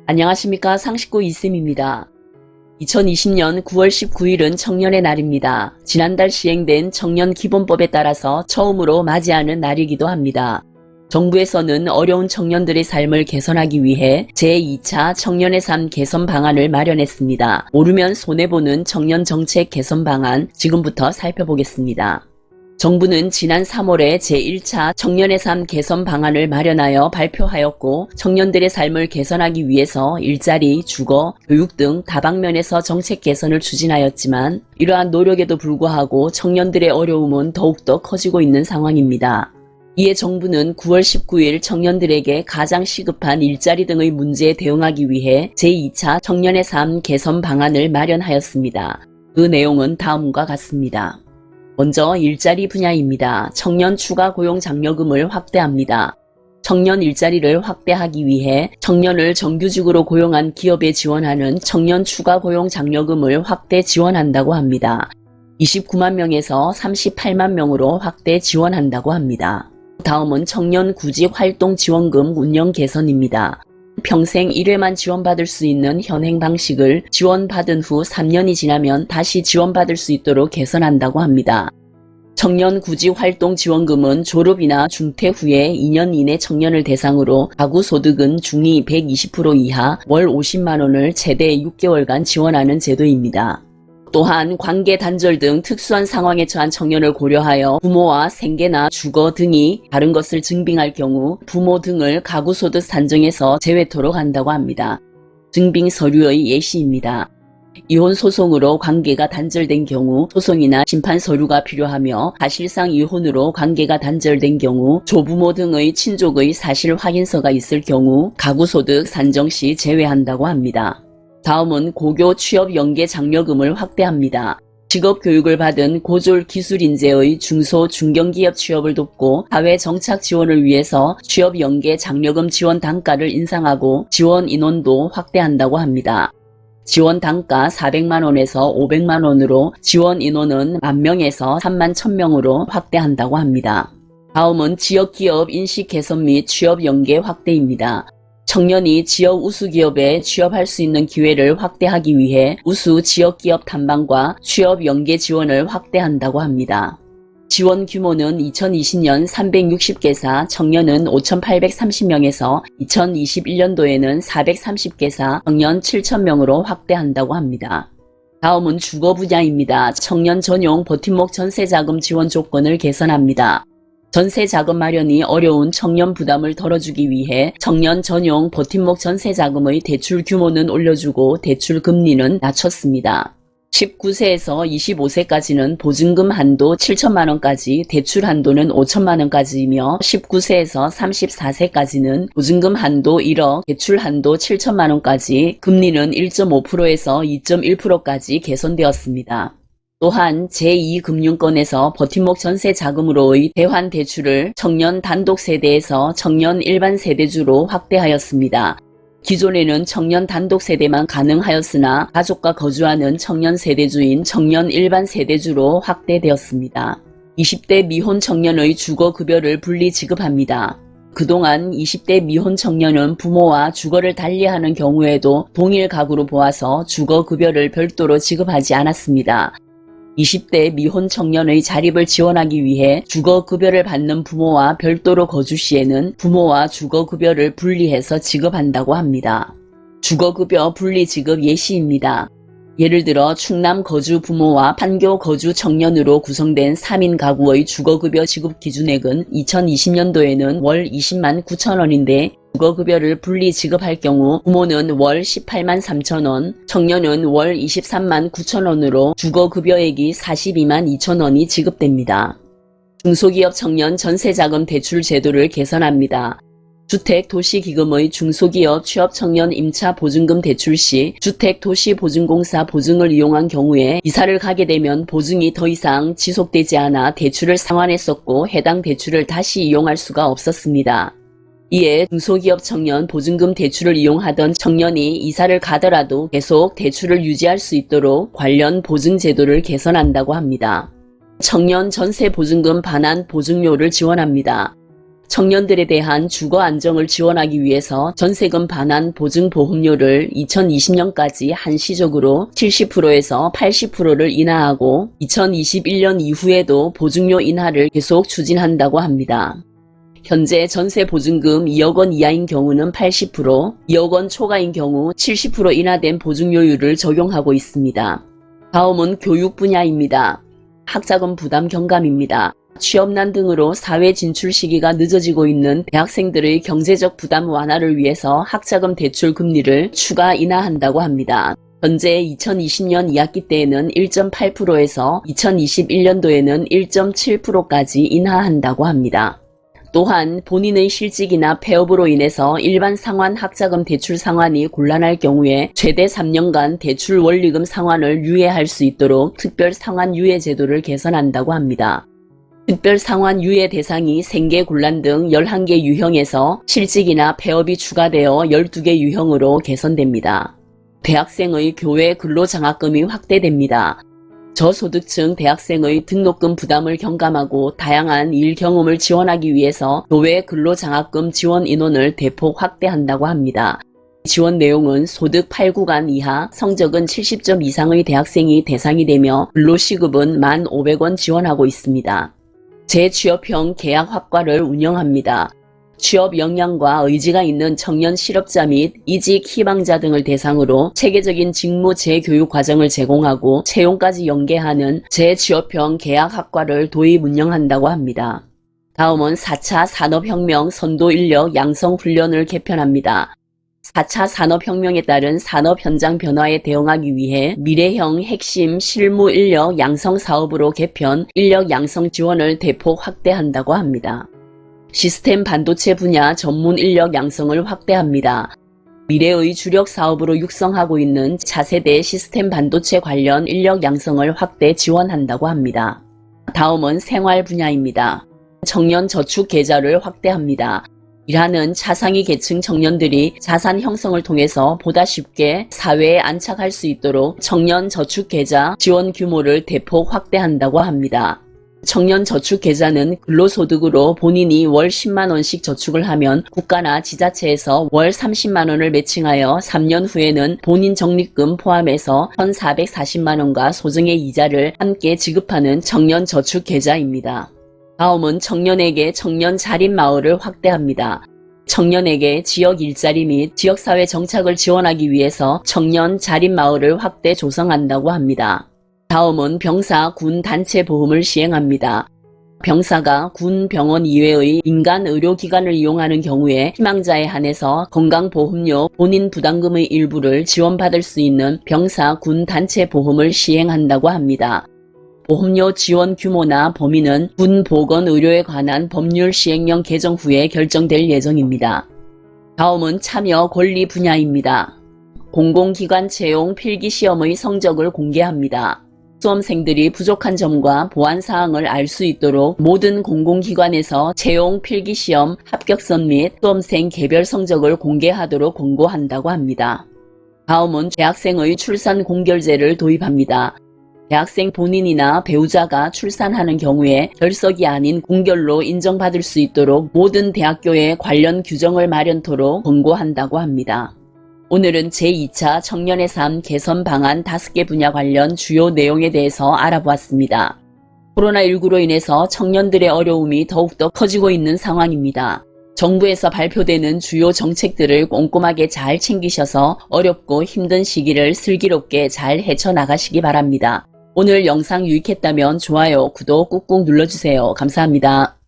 안녕하십니까. 상식구 이쌤입니다. 2020년 9월 19일은 청년의 날입니다. 지난달 시행된 청년기본법에 따라서 처음으로 맞이하는 날이기도 합니다. 정부에서는 어려운 청년들의 삶을 개선하기 위해 제2차 청년의 삶 개선 방안을 마련했습니다. 모르면 손해보는 청년 정책 개선 방안 지금부터 살펴보겠습니다. 정부는 지난 3월에 제1차 청년의 삶 개선 방안을 마련하여 발표하였고, 청년들의 삶을 개선하기 위해서 일자리, 주거, 교육 등 다방면에서 정책 개선을 추진하였지만, 이러한 노력에도 불구하고 청년들의 어려움은 더욱더 커지고 있는 상황입니다. 이에 정부는 9월 19일 청년들에게 가장 시급한 일자리 등의 문제에 대응하기 위해 제2차 청년의 삶 개선 방안을 마련하였습니다. 그 내용은 다음과 같습니다. 먼저 일자리 분야입니다. 청년 추가 고용 장려금을 확대합니다. 청년 일자리를 확대하기 위해 청년을 정규직으로 고용한 기업에 지원하는 청년 추가 고용 장려금을 확대 지원한다고 합니다. 29만 명에서 38만 명으로 확대 지원한다고 합니다. 다음은 청년 구직 활동 지원금 운영 개선입니다. 평생 1회만 지원받을 수 있는 현행 방식을 지원받은 후 3년이 지나면 다시 지원받을 수 있도록 개선한다고 합니다. 청년 구직 활동 지원금은 졸업이나 중퇴 후에 2년 이내 청년을 대상으로 가구 소득은 중위 120% 이하 월 50만원을 최대 6개월간 지원하는 제도입니다. 또한 관계 단절 등 특수한 상황에 처한 청년을 고려하여 부모와 생계나 주거 등이 다른 것을 증빙할 경우 부모 등을 가구소득 산정에서 제외토록 한다고 합니다. 증빙 서류의 예시입니다. 이혼 소송으로 관계가 단절된 경우 소송이나 심판 서류가 필요하며, 사실상 이혼으로 관계가 단절된 경우 조부모 등의 친족의 사실 확인서가 있을 경우 가구소득 산정 시 제외한다고 합니다. 다음은 고교 취업 연계 장려금을 확대합니다. 직업교육을 받은 고졸 기술인재의 중소 중견기업 취업을 돕고 사회 정착 지원을 위해서 취업 연계 장려금 지원 단가를 인상하고 지원 인원도 확대한다고 합니다. 지원 단가 400만원에서 500만원으로 지원 인원은 10,000명에서 31,000명으로 확대한다고 합니다. 다음은 지역기업 인식 개선 및 취업 연계 확대입니다. 청년이 지역 우수기업에 취업할 수 있는 기회를 확대하기 위해 우수 지역기업 탐방과 취업 연계 지원을 확대한다고 합니다. 지원 규모는 2020년 360개사, 청년은 5,830명에서 2021년도에는 430개사, 청년 7,000명으로 확대한다고 합니다. 다음은 주거 분야입니다. 청년 전용 버팀목 전세자금 지원 조건을 개선합니다. 전세자금 마련이 어려운 청년 부담을 덜어주기 위해 청년 전용 버팀목 전세자금의 대출 규모는 올려주고 대출 금리는 낮췄습니다. 19세에서 25세까지는 보증금 한도 7천만원까지, 대출 한도는 5천만원까지이며 19세에서 34세까지는 보증금 한도 1억, 대출 한도 7천만원까지, 금리는 1.5%에서 2.1%까지 개선되었습니다. 또한 제2금융권에서 버팀목 전세자금으로의 대환 대출을 청년 단독 세대에서 청년 일반 세대주로 확대하였습니다. 기존에는 청년 단독 세대만 가능하였으나 가족과 거주하는 청년 세대주인 청년 일반 세대주로 확대되었습니다. 20대 미혼 청년의 주거급여를 분리 지급합니다. 그동안 20대 미혼 청년은 부모와 주거를 달리하는 경우에도 동일 가구로 보아서 주거급여를 별도로 지급하지 않았습니다. 20대 미혼 청년의 자립을 지원하기 위해 주거급여를 받는 부모와 별도로 거주 시에는 부모와 주거급여를 분리해서 지급한다고 합니다. 주거급여 분리 지급 예시입니다. 예를 들어 충남 거주 부모와 판교 거주 청년으로 구성된 3인 가구의 주거급여 지급 기준액은 2020년도에는 월 20만 9천원인데 주거급여를 분리 지급할 경우 부모는 월 18만 3천원, 청년은 월 23만 9천원으로 주거급여액이 42만 2천원이 지급됩니다. 중소기업 청년 전세자금 대출 제도를 개선합니다. 주택도시기금의 중소기업 취업청년 임차 보증금 대출 시 주택도시보증공사 보증을 이용한 경우에 이사를 가게 되면 보증이 더 이상 지속되지 않아 대출을 상환했었고 해당 대출을 다시 이용할 수가 없었습니다. 이에 중소기업 청년 보증금 대출을 이용하던 청년이 이사를 가더라도 계속 대출을 유지할 수 있도록 관련 보증 제도를 개선한다고 합니다. 청년 전세 보증금 반환 보증료를 지원합니다. 청년들에 대한 주거 안정을 지원하기 위해서 전세금 반환 보증보험료를 2020년까지 한시적으로 70%에서 80%를 인하하고 2021년 이후에도 보증료 인하를 계속 추진한다고 합니다. 현재 전세 보증금 2억 원 이하인 경우는 80%, 2억 원 초과인 경우 70% 인하된 보증료율을 적용하고 있습니다. 다음은 교육 분야입니다. 학자금 부담 경감입니다. 취업난 등으로 사회 진출 시기가 늦어지고 있는 대학생들의 경제적 부담 완화를 위해서 학자금 대출 금리를 추가 인하한다고 합니다. 현재 2020년 2학기 때에는 1.8%에서 2021년도에는 1.7%까지 인하한다고 합니다. 또한 본인의 실직이나 폐업으로 인해서 일반 상환 학자금 대출 상환이 곤란할 경우에 최대 3년간 대출 원리금 상환을 유예할 수 있도록 특별 상환 유예 제도를 개선한다고 합니다. 특별 상환 유예 대상이 생계 곤란 등 11개 유형에서 실직이나 폐업이 추가되어 12개 유형으로 개선됩니다. 대학생의 교외 근로장학금이 확대됩니다. 저소득층 대학생의 등록금 부담을 경감하고 다양한 일 경험을 지원하기 위해서 교외 근로장학금 지원 인원을 대폭 확대한다고 합니다. 지원 내용은 소득 8구간 이하, 성적은 70점 이상의 대학생이 대상이 되며 근로시급은 1,500원 지원하고 있습니다. 재취업형 계약 학과를 운영합니다. 취업 역량과 의지가 있는 청년 실업자 및 이직 희망자 등을 대상으로 체계적인 직무 재교육 과정을 제공하고 채용까지 연계하는 재취업형 계약 학과를 도입 운영한다고 합니다. 다음은 4차 산업혁명 선도 인력 양성 훈련을 개편합니다. 4차 산업혁명에 따른 산업 현장 변화에 대응하기 위해 미래형 핵심 실무 인력 양성 사업으로 개편, 인력 양성 지원을 대폭 확대한다고 합니다. 시스템 반도체 분야 전문 인력 양성을 확대합니다. 미래의 주력 사업으로 육성하고 있는 차세대 시스템 반도체 관련 인력 양성을 확대 지원한다고 합니다. 다음은 생활 분야입니다. 청년 저축 계좌를 확대합니다. 일하는 차상위 계층 청년들이 자산 형성을 통해서 보다 쉽게 사회에 안착할 수 있도록 청년 저축 계좌 지원 규모를 대폭 확대한다고 합니다. 청년 저축 계좌는 근로소득으로 본인이 월 10만원씩 저축을 하면 국가나 지자체에서 월 30만원을 매칭하여 3년 후에는 본인 적립금 포함해서 1,440만원과 소정의 이자를 함께 지급하는 청년 저축 계좌입니다. 다음은 청년에게 청년 자립 마을을 확대합니다. 청년에게 지역 일자리 및 지역사회 정착을 지원하기 위해서 청년 자립 마을을 확대 조성한다고 합니다. 다음은 병사, 군 단체 보험을 시행합니다. 병사가 군, 병원 이외의 민간 의료기관을 이용하는 경우에 희망자에 한해서 건강보험료, 본인 부담금의 일부를 지원받을 수 있는 병사, 군 단체 보험을 시행한다고 합니다. 보험료 지원 규모나 범위는 군 보건의료에 관한 법률 시행령 개정 후에 결정될 예정입니다. 다음은 참여 권리 분야입니다. 공공기관 채용 필기시험의 성적을 공개합니다. 수험생들이 부족한 점과 보완사항을 알 수 있도록 모든 공공기관에서 채용 필기시험 합격선 및 수험생 개별 성적을 공개하도록 권고한다고 합니다. 다음은 대학생의 출산 공결제를 도입합니다. 대학생 본인이나 배우자가 출산하는 경우에 결석이 아닌 공결로 인정받을 수 있도록 모든 대학교에 관련 규정을 마련토록 권고한다고 합니다. 오늘은 제2차 청년의 삶 개선 방안 5개 분야 관련 주요 내용에 대해서 알아보았습니다. 코로나19로 인해서 청년들의 어려움이 더욱더 커지고 있는 상황입니다. 정부에서 발표되는 주요 정책들을 꼼꼼하게 잘 챙기셔서 어렵고 힘든 시기를 슬기롭게 잘 헤쳐나가시기 바랍니다. 오늘 영상 유익했다면 좋아요, 구독 꾹꾹 눌러주세요. 감사합니다.